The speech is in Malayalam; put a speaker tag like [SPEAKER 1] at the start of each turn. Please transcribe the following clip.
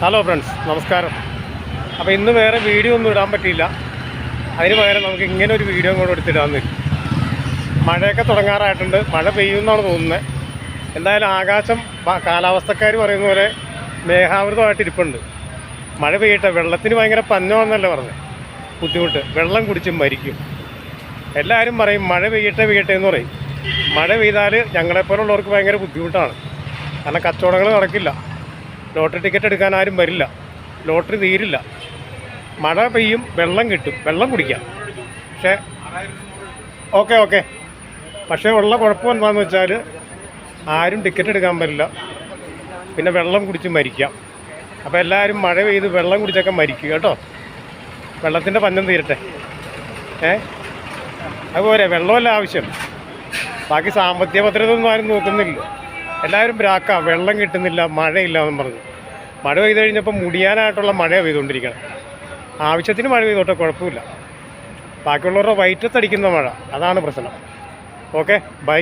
[SPEAKER 1] ഹലോ ഫ്രണ്ട്സ്, നമസ്കാരം. അപ്പോൾ ഇന്ന് വേറെ വീഡിയോ ഒന്നും ഇടാൻ പറ്റിയില്ല. അതിന് പകരം നമുക്ക് ഇങ്ങനെ ഒരു വീഡിയോ കൂടെ എടുത്തിടാമെന്ന് വരും. മഴയൊക്കെ തുടങ്ങാറായിട്ടുണ്ട്. മഴ പെയ്യുമെന്നാണ് തോന്നുന്നത്. എന്തായാലും ആകാശം കാലാവസ്ഥക്കാർ പറയുന്ന പോലെ മേഘാവൃതമായിട്ടിരിപ്പുണ്ട്. മഴ പെയ്യട്ടെ. വെള്ളത്തിന് ഭയങ്കര പഞ്ഞമാണെന്നല്ലേ പറഞ്ഞത്. ബുദ്ധിമുട്ട്, വെള്ളം കുടിച്ച് മരിക്കും. എല്ലാവരും പറയും മഴ പെയ്യട്ടെ എന്ന് പറയും. മഴ പെയ്താൽ ഞങ്ങളെപ്പോലുള്ളവർക്ക് ഭയങ്കര ബുദ്ധിമുട്ടാണ്. കാരണം കച്ചവടങ്ങൾ നടക്കില്ല. ലോട്ടറി ടിക്കറ്റ് എടുക്കാൻ ആരും വരില്ല. ലോട്ടറി തീരില്ല. മഴ പെയ്യും, വെള്ളം കിട്ടും, വെള്ളം കുടിക്കാം. പക്ഷേ ഓക്കെ പക്ഷേ ഉള്ള കുഴപ്പം എന്താണെന്ന് വെച്ചാൽ ആരും ടിക്കറ്റ് എടുക്കാൻ പറ്റില്ല. പിന്നെ വെള്ളം കുടിച്ച് മരിക്കാം. അപ്പോൾ എല്ലാവരും മഴ പെയ്ത് വെള്ളം കുടിച്ചൊക്കെ മരിക്കുക കേട്ടോ. വെള്ളത്തിൻ്റെ പഞ്ഞം തീരട്ടെ. അതുപോലെ വെള്ളമല്ല ആവശ്യം. ബാക്കി സാമ്പത്തിക ഭദ്രതയൊന്നും ആരും നോക്കുന്നില്ല. എല്ലാവരും ബ്രാക്കാം, വെള്ളം കിട്ടുന്നില്ല, മഴയില്ല എന്നും പറഞ്ഞു. മഴ പെയ്ത് കഴിഞ്ഞപ്പോൾ മുടിയാനായിട്ടുള്ള മഴയാണ് പെയ്തുകൊണ്ടിരിക്കണം. ആവശ്യത്തിന് മഴ പെയ്തോട്ടെ, കുഴപ്പമില്ല. ബാക്കിയുള്ളവരുടെ വയറ്റത്തടിക്കുന്ന മഴ, അതാണ് പ്രശ്നം. Okay, by.